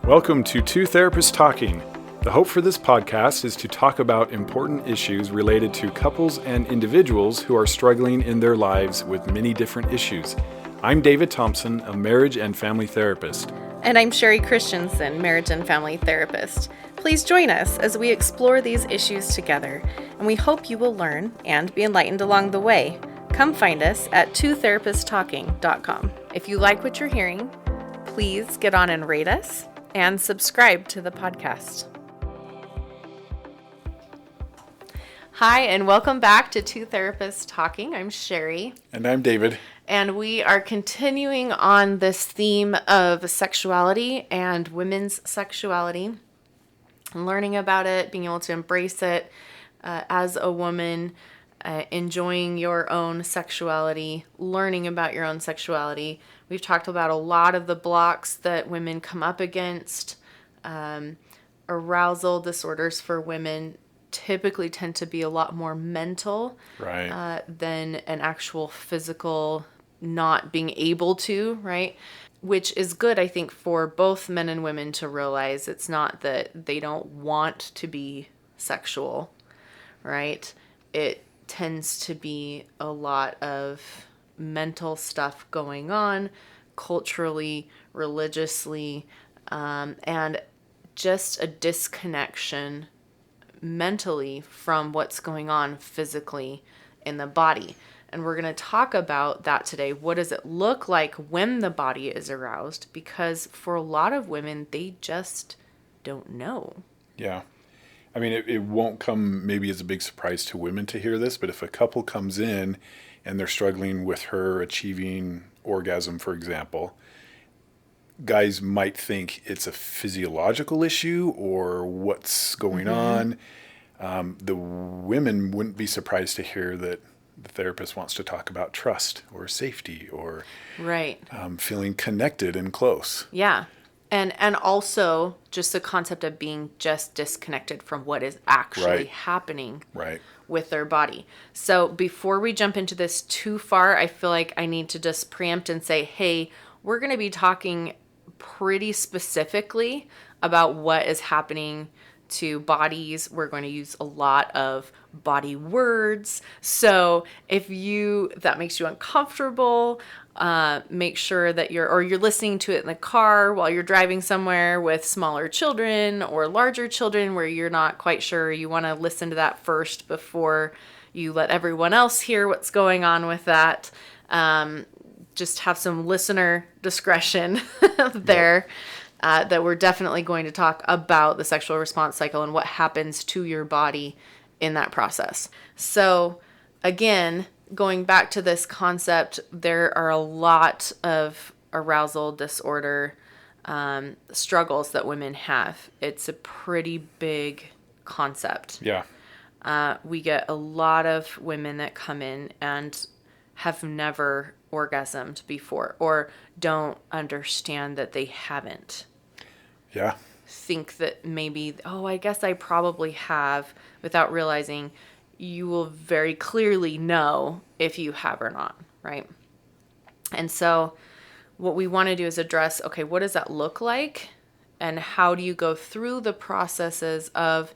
Welcome to Two Therapists Talking. The hope for this podcast is to talk about important issues related to couples and individuals who are struggling in their lives with many different issues. I'm David Thompson, a marriage and family therapist. And I'm Sherie Christensen, marriage and family therapist. Please join us as we explore these issues together, and we hope you will learn and be enlightened along the way. Come find us at twotherapisttalking.com. If you like what you're hearing, please get on and rate us and subscribe to the podcast. Hi, and welcome back to Two Therapists Talking. I'm Sherie. And I'm David. And we are continuing on this theme of sexuality and women's sexuality, learning about it, being able to embrace it as a woman, enjoying your own sexuality, learning about your own sexuality. We've talked about a lot of the blocks that women come up against. Arousal disorders for women typically tend to be a lot more mental than an actual physical not being able to, right? Which is good, I think, for both men and women to realize. It's not that they don't want to be sexual, right? It tends to be a lot of mental stuff going on culturally, religiously, and just a disconnection mentally from what's going on physically in the body. And we're going to talk about that today. What does it look like when the body is aroused? Because for a lot of women, they just don't know. Yeah. I mean, it won't come maybe as a big surprise to women to hear this, but if a couple comes in and they're struggling with her achieving orgasm, for example, guys might think it's a physiological issue or what's going on. The women wouldn't be surprised to hear that the therapist wants to talk about trust or safety or feeling connected and close. Yeah. And also just the concept of being just disconnected from what is actually happening with their body. So before we jump into this too far, I feel like I need to just preempt and say, hey, we're going to be talking pretty specifically about what is happening to bodies. We're going to use a lot of body words. So if that makes you uncomfortable, make sure that you're listening to it in the car while you're driving somewhere with smaller children or larger children where you're not quite sure. You want to listen to that first before you let everyone else hear what's going on with that. Just have some listener discretion there. That we're definitely going to talk about the sexual response cycle and what happens to your body in that process. So again, going back to this concept, there are a lot of arousal disorder struggles that women have. It's a pretty big concept. Yeah. We get a lot of women that come in and have never orgasmed before or don't understand that they haven't. Yeah. Think that maybe, I guess I probably have, without realizing you will very clearly know if you have or not, right? And so what we want to do is address, okay, what does that look like? And how do you go through the processes of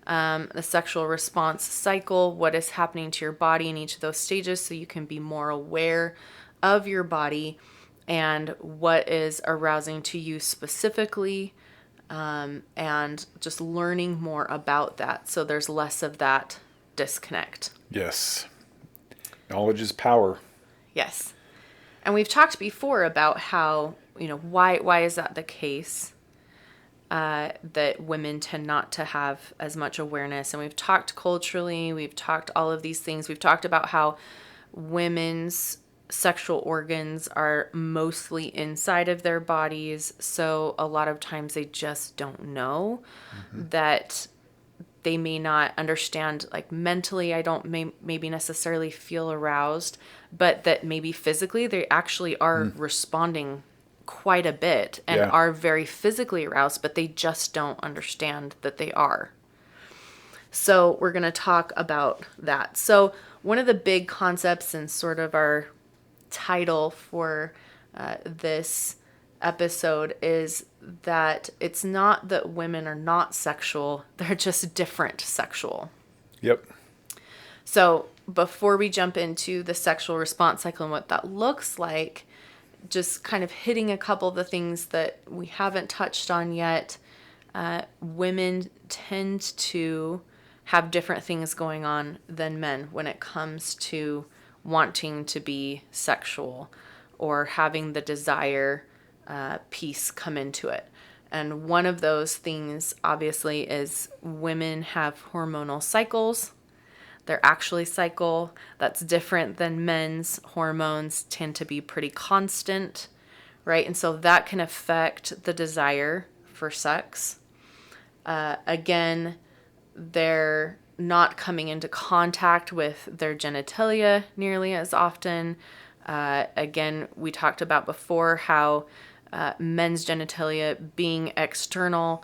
the sexual response cycle? What is happening to your body in each of those stages so you can be more aware of your body and what is arousing to you specifically, and just learning more about that so there's less of that disconnect. Yes. Knowledge is power. Yes. And we've talked before about how, why is that the case? That women tend not to have as much awareness. And we've talked culturally, we've talked all of these things. We've talked about how women's sexual organs are mostly inside of their bodies. So a lot of times they just don't know that they may not understand, like mentally, I don't maybe necessarily feel aroused, but that maybe physically they actually are responding quite a bit and are very physically aroused, but they just don't understand that they are. So we're going to talk about that. So one of the big concepts and sort of our title for this episode is that it's not that women are not sexual, they're just different sexual. Yep. So before we jump into the sexual response cycle and what that looks like, just kind of hitting a couple of the things that we haven't touched on yet. Women tend to have different things going on than men when it comes to wanting to be sexual or having the desire piece come into it. And one of those things, obviously, is women have hormonal cycles. They're actually cycle. That's different than men's. Hormones tend to be pretty constant, right? And so that can affect the desire for sex. Again, they're not coming into contact with their genitalia nearly as often. Again, we talked about before how men's genitalia being external,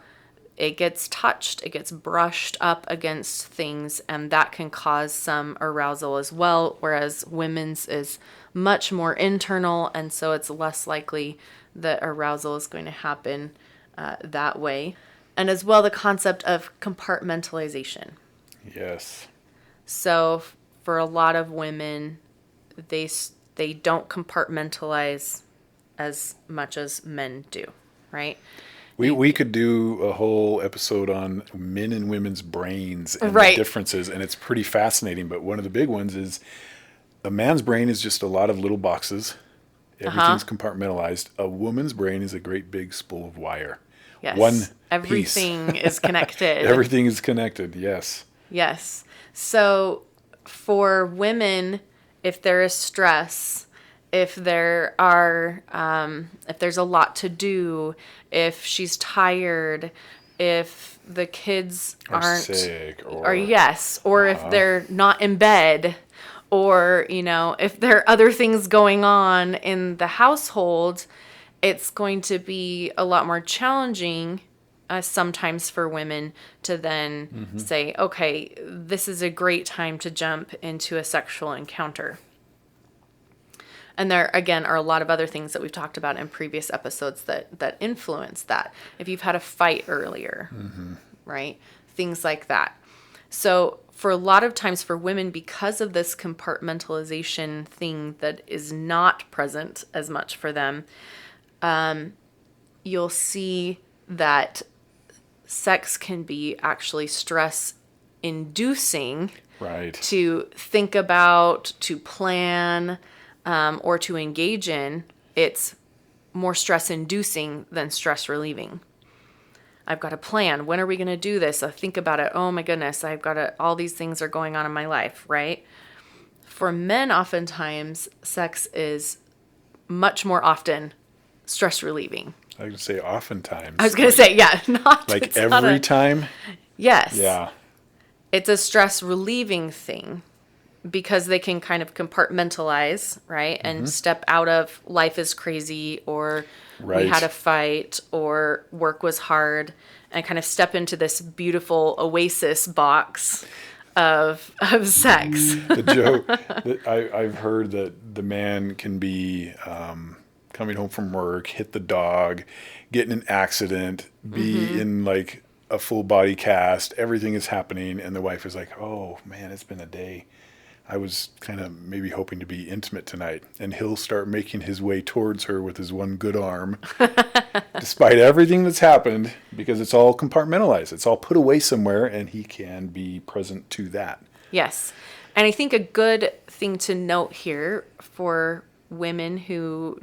it gets touched, it gets brushed up against things, and that can cause some arousal as well, whereas women's is much more internal, and so it's less likely that arousal is going to happen that way. And as well, the concept of compartmentalization. Yes. So for a lot of women, they don't compartmentalize as much as men do, right? We could do a whole episode on men and women's brains and right. the differences, and it's pretty fascinating. But one of the big ones is a man's brain is just a lot of little boxes. Everything's compartmentalized. A woman's brain is a great big spool of wire. Yes. Everything is connected. Everything is connected, yes. Yes. So for women, if there is stress, if there are, if there's a lot to do, if she's tired, if the kids aren't sick, or if they're not in bed, or, if there are other things going on in the household, it's going to be a lot more challenging sometimes for women to then say, okay, this is a great time to jump into a sexual encounter. And there, again, are a lot of other things that we've talked about in previous episodes that influence that. If you've had a fight earlier, right? Things like that. So for a lot of times for women, because of this compartmentalization thing that is not present as much for them, you'll see that sex can be actually stress-inducing, right, to think about, to plan, or to engage in. It's more stress-inducing than stress-relieving. I've got a plan. When are we going to do this? I think about it. Oh my goodness, all these things are going on in my life, right? For men, oftentimes, sex is much more often stress relieving. I would say oftentimes. I was going to say, yeah, not like every time. Yes. Yeah. It's a stress relieving thing because they can kind of compartmentalize, right? And step out of life is crazy, or we had a fight, or work was hard, and kind of step into this beautiful oasis box of sex. The joke that I've heard that the man can be coming home from work, hit the dog, get in an accident, be in like a full body cast, everything is happening, and the wife is like, oh man, it's been a day. I was kind of maybe hoping to be intimate tonight. And he'll start making his way towards her with his one good arm, despite everything that's happened, because it's all compartmentalized. It's all put away somewhere, and he can be present to that. Yes. And I think a good thing to note here for women who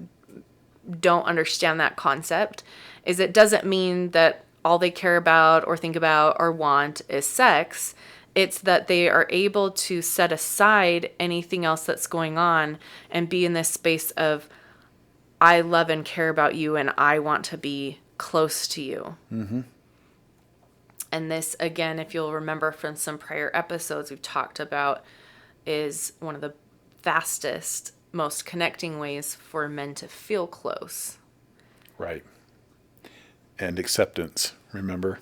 don't understand that concept is it doesn't mean that all they care about or think about or want is sex. It's that they are able to set aside anything else that's going on and be in this space of, I love and care about you and I want to be close to you. And this, again, if you'll remember from some prior episodes we've talked about, is one of the fastest, most connecting ways for men to feel close. Right. And acceptance, remember?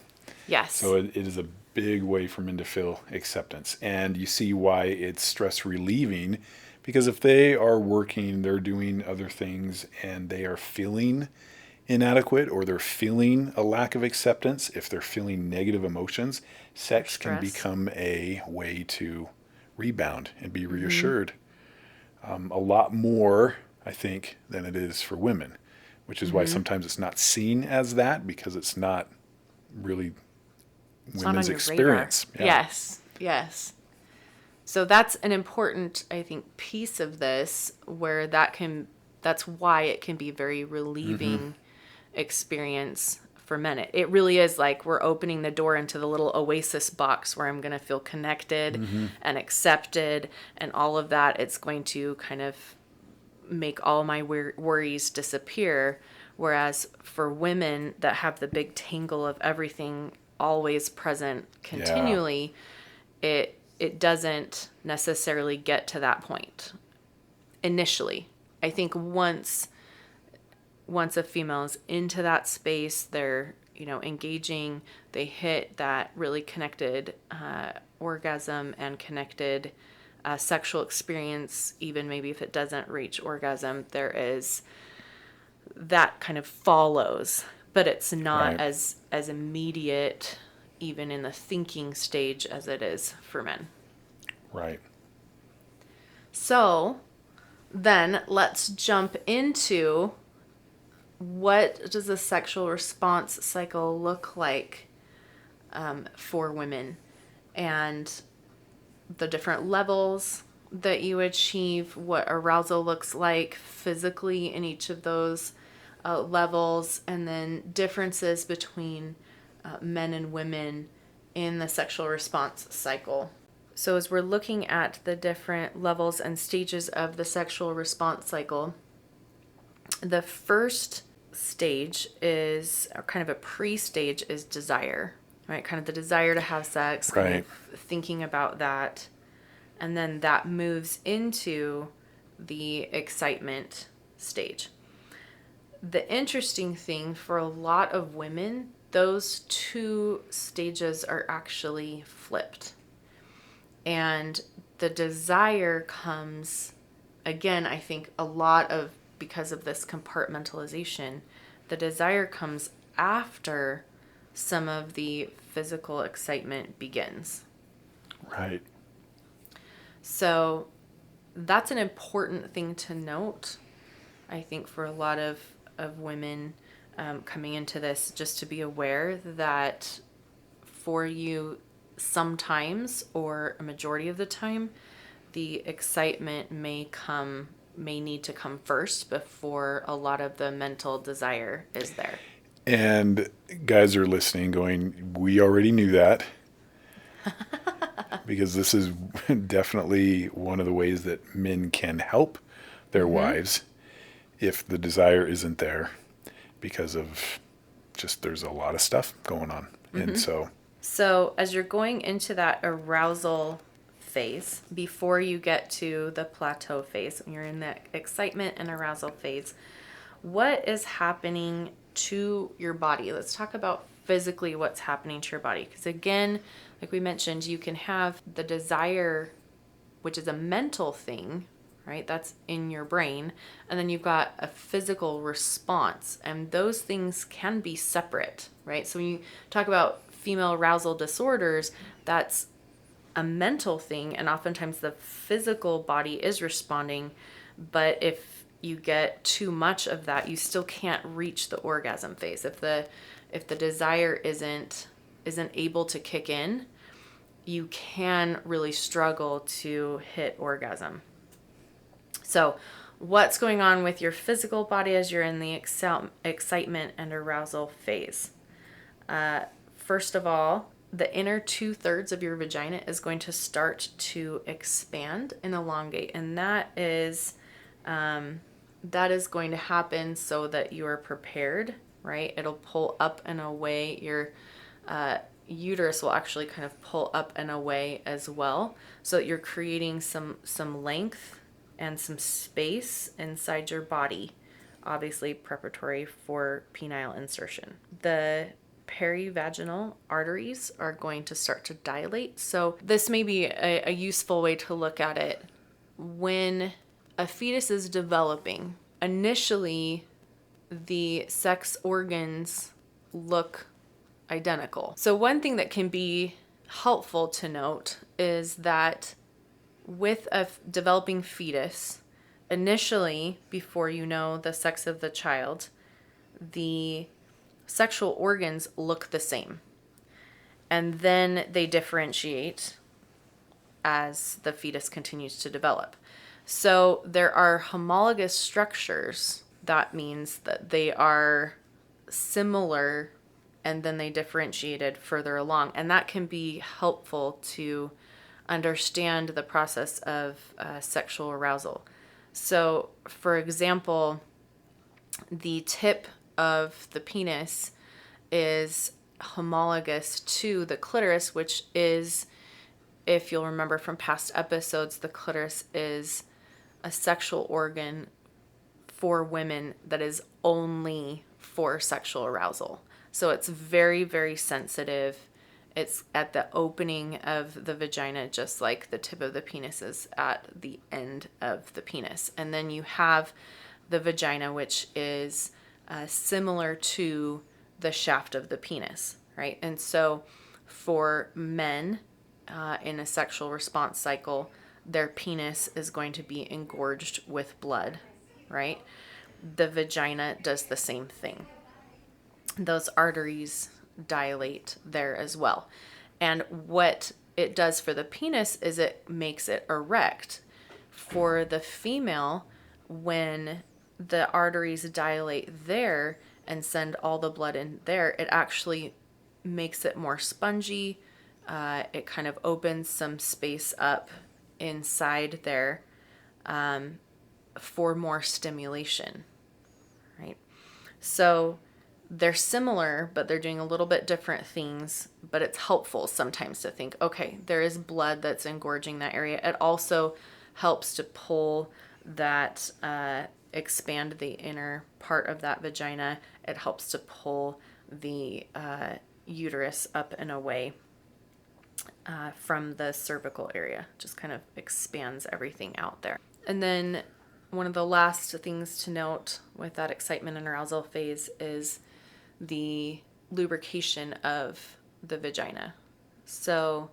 Yes. So it is a big way for men to feel acceptance. And you see why it's stress relieving, because if they are working, they're doing other things, and they are feeling inadequate or they're feeling a lack of acceptance, if they're feeling negative emotions, sex can become a way to rebound and be reassured. A lot more, I think, than it is for women, which is why sometimes it's not seen as that, because it's not really women's experience. Yeah. Yes, yes. So that's an important, I think, piece of this where that's why it can be very relieving experience for men. It really is like we're opening the door into the little oasis box where I'm going to feel connected and accepted and all of that. It's going to kind of make all my worries disappear. Whereas for women that have the big tangle of everything always present continually, it doesn't necessarily get to that point initially. I think once a female is into that space, they're, engaging, they hit that really connected orgasm and connected sexual experience, even maybe if it doesn't reach orgasm, there is that kind of follows, but it's not as immediate even in the thinking stage as it is for men. Right. So then let's jump into what does a sexual response cycle look like for women, and the different levels that you achieve, what arousal looks like physically in each of those levels, and then differences between men and women in the sexual response cycle. So as we're looking at the different levels and stages of the sexual response cycle, the first stage is, or kind of a pre-stage, is desire, right? Kind of the desire to have sex, kind of thinking about that. And then that moves into the excitement stage. The interesting thing for a lot of women, those two stages are actually flipped. And the desire comes, again, I think a lot of, because of this compartmentalization, the desire comes after some of the physical excitement begins. Right. So that's an important thing to note, I think, for a lot of women coming into this, just to be aware that for you, sometimes, or a majority of the time, the excitement may need to come first before a lot of the mental desire is there. And guys are listening going, we already knew that. Because this is definitely one of the ways that men can help their wives if the desire isn't there, because of just there's a lot of stuff going on. And so as you're going into that arousal phase, before you get to the plateau phase, when you're in that excitement and arousal phase, what is happening to your body? Let's talk about physically what's happening to your body. Because again, like we mentioned, you can have the desire, which is a mental thing, right? That's in your brain. And then you've got a physical response. And those things can be separate, right? So when you talk about female arousal disorders, that's a mental thing. And oftentimes the physical body is responding. But if you get too much of that, you still can't reach the orgasm phase. If the desire isn't able to kick in, you can really struggle to hit orgasm. So what's going on with your physical body as you're in the excitement and arousal phase? First of all, the inner 2/3 of your vagina is going to start to expand and elongate. And that is going to happen so that you are prepared, right? It'll pull up and away. Your uterus will actually kind of pull up and away as well, so that you're creating some length and some space inside your body, obviously preparatory for penile insertion. The perivaginal arteries are going to start to dilate. So this may be a useful way to look at it. When a fetus is developing, initially the sex organs look identical. So one thing that can be helpful to note is that with a developing fetus, initially, before you know the sex of the child, the sexual organs look the same. And then they differentiate as the fetus continues to develop. So there are homologous structures. That means that they are similar and then they differentiated further along. And that can be helpful to understand the process of sexual arousal. So, for example, the tip of the penis is homologous to the clitoris, which is, if you'll remember from past episodes, the clitoris is a sexual organ for women that is only for sexual arousal. So it's very, very sensitive. It's at the opening of the vagina, just like the tip of the penis is at the end of the penis. And then you have the vagina, which is similar to the shaft of the penis, right? And so for men in a sexual response cycle, their penis is going to be engorged with blood, right? The vagina does the same thing. Those arteries dilate there as well. And what it does for the penis is it makes it erect. For the female, when the arteries dilate there and send all the blood in there, it actually makes it more spongy. It kind of opens some space up inside there for more stimulation, right? So they're similar, but they're doing a little bit different things, but it's helpful sometimes to think, okay, there is blood that's engorging that area. It also helps to pull that, expand the inner part of that vagina. It helps to pull the uterus up and away from the cervical area. Just kind of expands everything out there. And then one of the last things to note with that excitement and arousal phase is the lubrication of the vagina. So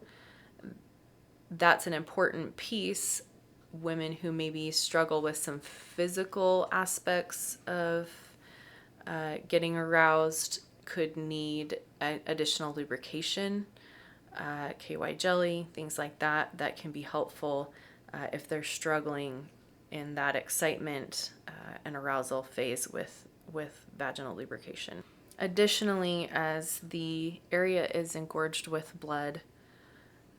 that's an important piece. Women who maybe struggle with some physical aspects of getting aroused could need additional lubrication, KY jelly, things like that. That can be helpful if they're struggling in that excitement and arousal phase with vaginal lubrication. Additionally, as the area is engorged with blood,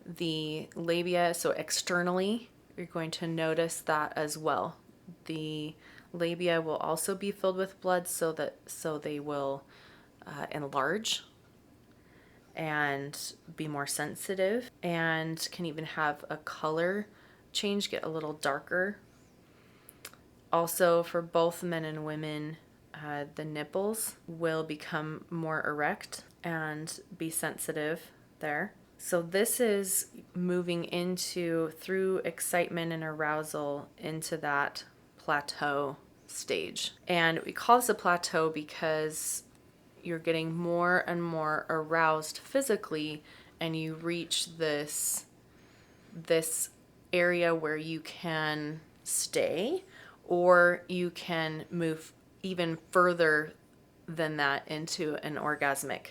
the labia, so externally, you're going to notice that as well. The labia will also be filled with blood so they will enlarge and be more sensitive, and can even have a color change, get a little darker. Also, for both men and women, the nipples will become more erect and be sensitive there. So this is moving through excitement and arousal into that plateau stage. And we call this a plateau because you're getting more and more aroused physically, and you reach this area where you can stay, or you can move even further than that into an orgasmic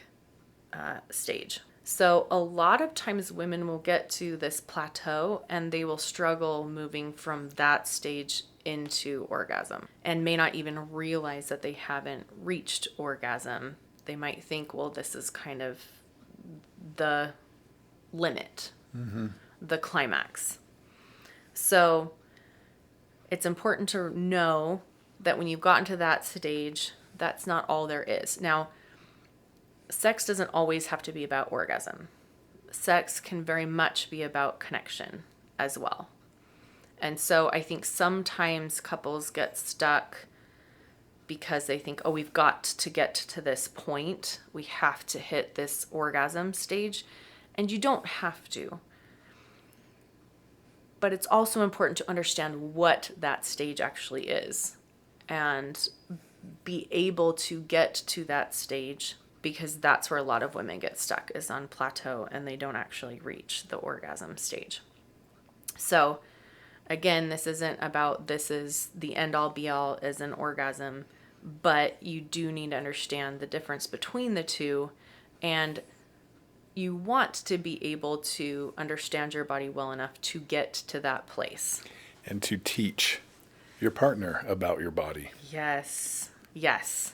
stage. So a lot of times women will get to this plateau and they will struggle moving from that stage into orgasm and may not even realize that they haven't reached orgasm. They might think, well, this is kind of the limit, the climax. So it's important to know that when you've gotten to that stage, that's not all there is. Now, sex doesn't always have to be about orgasm. Sex can very much be about connection as well. And so I think sometimes couples get stuck because they think, oh, we've got to get to this point. We have to hit this orgasm stage. And you don't have to. But it's also important to understand what that stage actually is. And be able to get to that stage, because that's where a lot of women get stuck, is on plateau, and they don't actually reach the orgasm stage. So again, this isn't about this is the end all be all is an orgasm, but you do need to understand the difference between the two, and you want to be able to understand your body well enough to get to that place. And to teach your partner about your body. Yes. Yes.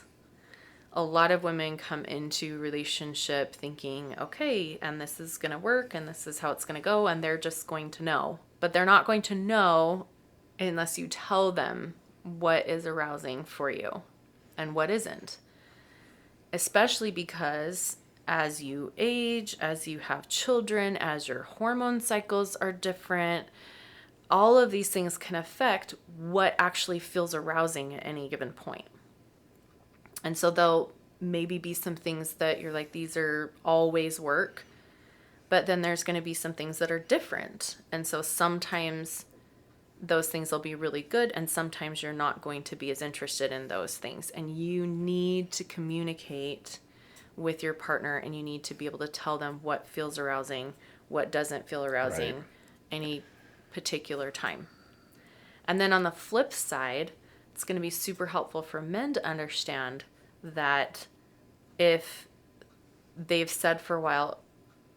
A lot of women come into relationship thinking, okay, and this is going to work and this is how it's going to go, and they're just going to know. But they're not going to know unless you tell them what is arousing for you and what isn't. Especially because as you age, as you have children, as your hormone cycles are different, all of these things can affect what actually feels arousing at any given point. And so there'll maybe be some things that you're like, these are always work, but then there's going to be some things that are different. And so sometimes those things will be really good, and sometimes you're not going to be as interested in those things. And you need to communicate with your partner, and you need to be able to tell them what feels arousing, what doesn't feel arousing, right, any particular time. And then on the flip side, it's going to be super helpful for men to understand that if they've said for a while,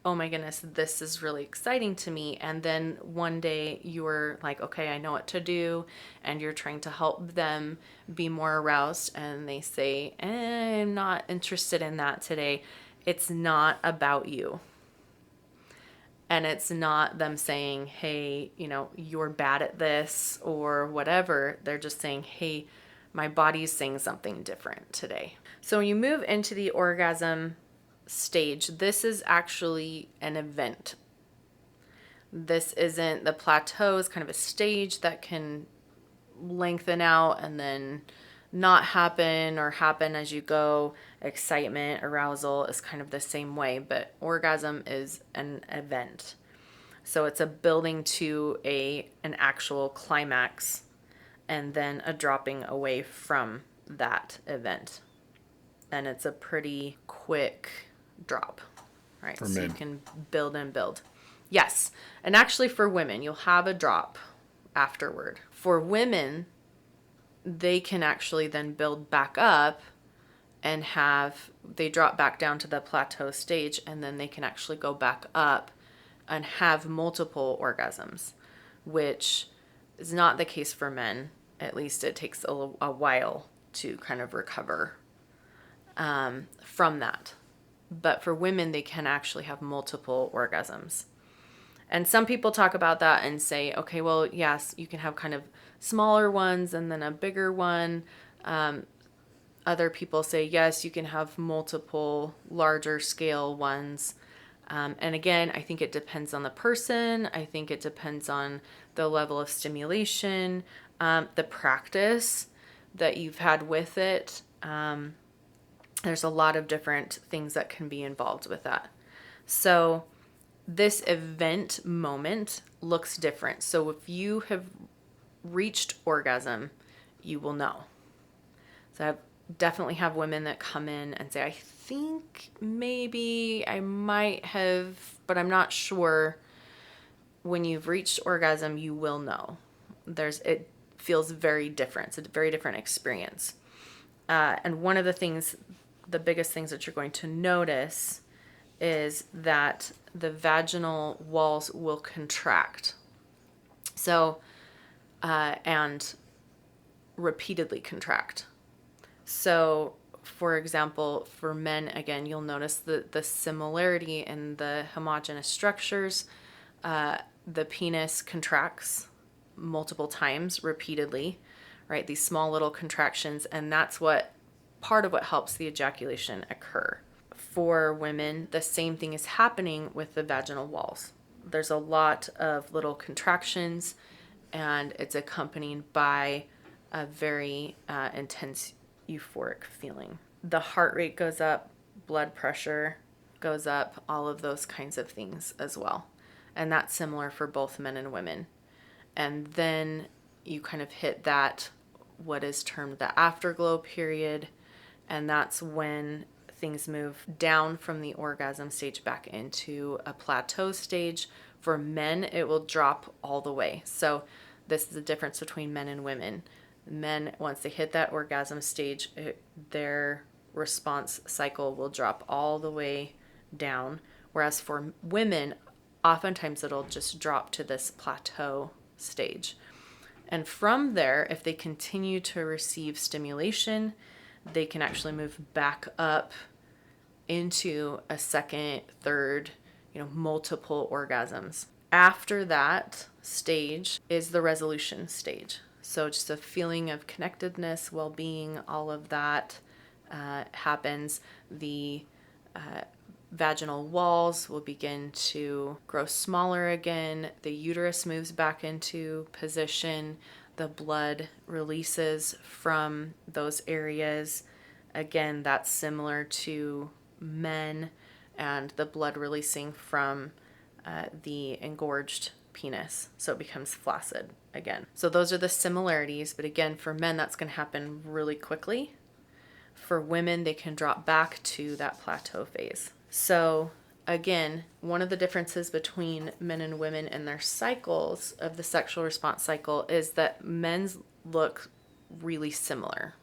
oh my goodness, this is really exciting to me, and then one day you're like, okay, I know what to do, and you're trying to help them be more aroused, and they say, I'm not interested in that today. It's not about you. And it's not them saying, hey, you're bad at this or whatever. They're just saying, hey, my body's saying something different today. So when you move into the orgasm stage, this is actually an event. This isn't the plateau, is kind of a stage that can lengthen out and then not happen or happen as you go. Excitement, arousal is kind of the same way, but orgasm is an event. So it's a building to an actual climax and then a dropping away from that event. And it's a pretty quick drop, right? For so men. You can build and build. Yes. And actually for women, you'll have a drop afterward. For women, they can actually then build back up and they drop back down to the plateau stage, and then they can actually go back up and have multiple orgasms, which is not the case for men. At least it takes a while to kind of recover from that. But for women, they can actually have multiple orgasms. And some people talk about that and say, okay, well, yes, you can have kind of smaller ones and then a bigger one. Other people say, yes, you can have multiple larger scale ones. And again, I think it depends on the person. I think it depends on the level of stimulation, the practice that you've had with it. There's a lot of different things that can be involved with that. So this event moment looks different. So if you have reached orgasm, you will know. So I definitely have women that come in and say, I think maybe I might have, but I'm not sure. When you've reached orgasm, you will know. It feels very different. It's a very different experience. And one of the biggest things that you're going to notice is that the vaginal walls will contract. So, and repeatedly contract. So, for example, for men, again, you'll notice the similarity in the homogeneous structures. The penis contracts multiple times repeatedly, right? These small little contractions, and that's part of what helps the ejaculation occur. For women, the same thing is happening with the vaginal walls. There's a lot of little contractions, and it's accompanied by a very intense euphoric feeling. The heart rate goes up, blood pressure goes up, all of those kinds of things as well. And that's similar for both men and women. And then you kind of hit that what is termed the afterglow period. And that's when things move down from the orgasm stage back into a plateau stage. For men, it will drop all the way. So this is the difference between men and women. Men, once they hit that orgasm stage, their response cycle will drop all the way down. Whereas for women, oftentimes it'll just drop to this plateau stage. And from there, if they continue to receive stimulation, they can actually move back up into a second, third, multiple orgasms. After that stage is the resolution stage. So just a feeling of connectedness, well-being, all of that happens. The vaginal walls will begin to grow smaller again. The uterus moves back into position. The blood releases from those areas. Again, that's similar to men, and the blood releasing from the engorged penis. So it becomes flaccid again. So those are the similarities. But again, for men, that's going to happen really quickly. For women, they can drop back to that plateau phase. So again, one of the differences between men and women and their cycles of the sexual response cycle is that men's look really similar.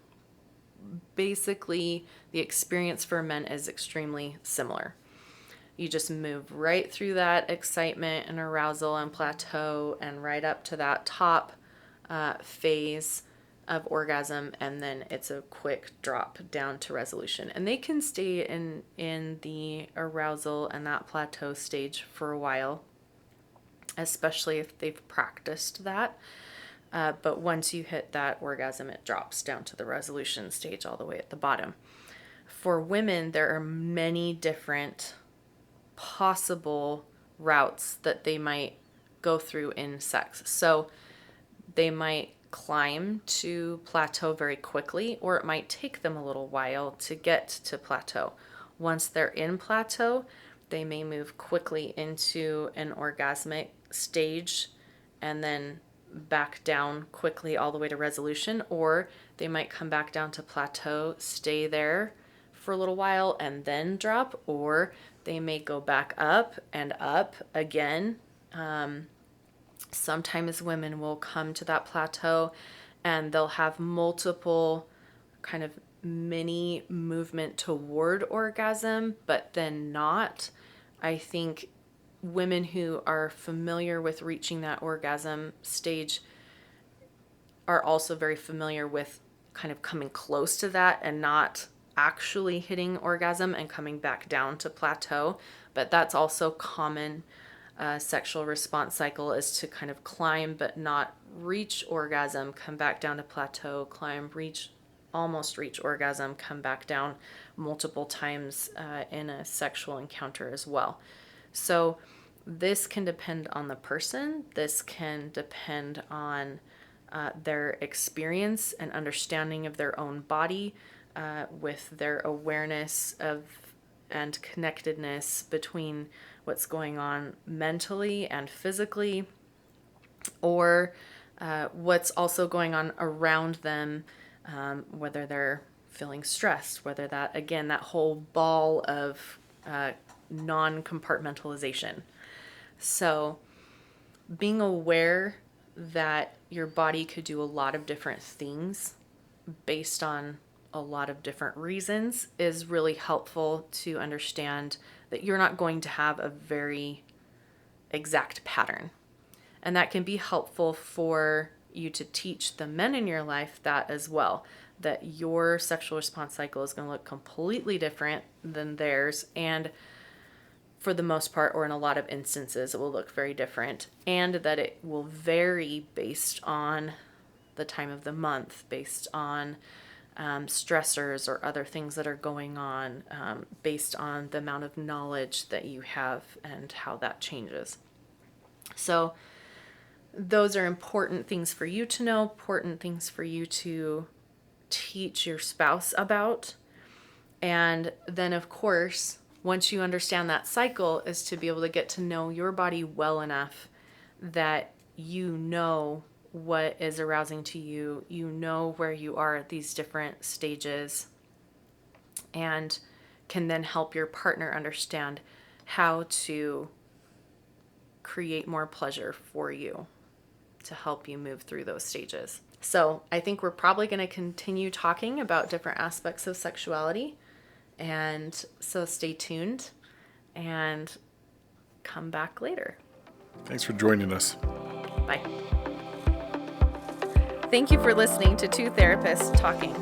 Basically, the experience for men is extremely similar. You just move right through that excitement and arousal and plateau and right up to that top phase of orgasm, and then it's a quick drop down to resolution. And they can stay in the arousal and that plateau stage for a while, especially if they've practiced that. But once you hit that orgasm, it drops down to the resolution stage all the way at the bottom. For women, there are many different possible routes that they might go through in sex. So they might climb to plateau very quickly, or it might take them a little while to get to plateau. Once they're in plateau, they may move quickly into an orgasmic stage and then back down quickly all the way to resolution, or they might come back down to plateau, stay there for a little while and then drop, or they may go back up and up again. Sometimes women will come to that plateau and they'll have multiple kind of mini movement toward orgasm, but then not. I think women who are familiar with reaching that orgasm stage are also very familiar with kind of coming close to that and not actually hitting orgasm and coming back down to plateau. But that's also common. Sexual response cycle is to kind of climb but not reach orgasm, come back down to plateau, climb, reach, almost reach orgasm, come back down multiple times in a sexual encounter as well. So this can depend on the person. This can depend on their experience and understanding of their own body, with their awareness of and connectedness between what's going on mentally and physically, or what's also going on around them, whether they're feeling stressed, whether that, again, that whole ball of non-compartmentalization. So being aware that your body could do a lot of different things based on a lot of different reasons is really helpful to understand that you're not going to have a very exact pattern. And that can be helpful for you to teach the men in your life that as well, that your sexual response cycle is going to look completely different than theirs. And for the most part, or in a lot of instances, it will look very different, and that it will vary based on the time of the month, based on stressors or other things that are going on, based on the amount of knowledge that you have and how that changes. So those are important things for you to know, important things for you to teach your spouse about. And then, of course, once you understand that cycle, is to be able to get to know your body well enough that you know what is arousing to you. You know where you are at these different stages, and can then help your partner understand how to create more pleasure for you to help you move through those stages. So I think we're probably going to continue talking about different aspects of sexuality. And so stay tuned and come back later. Thanks for joining us. Bye. Thank you for listening to Two Therapists Talking.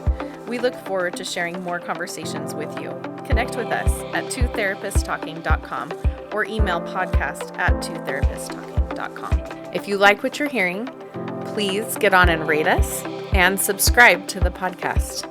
We look forward to sharing more conversations with you. Connect with us at twotherapisttalking.com or email podcast@twotherapisttalking.com. If you like what you're hearing, please get on and rate us and subscribe to the podcast.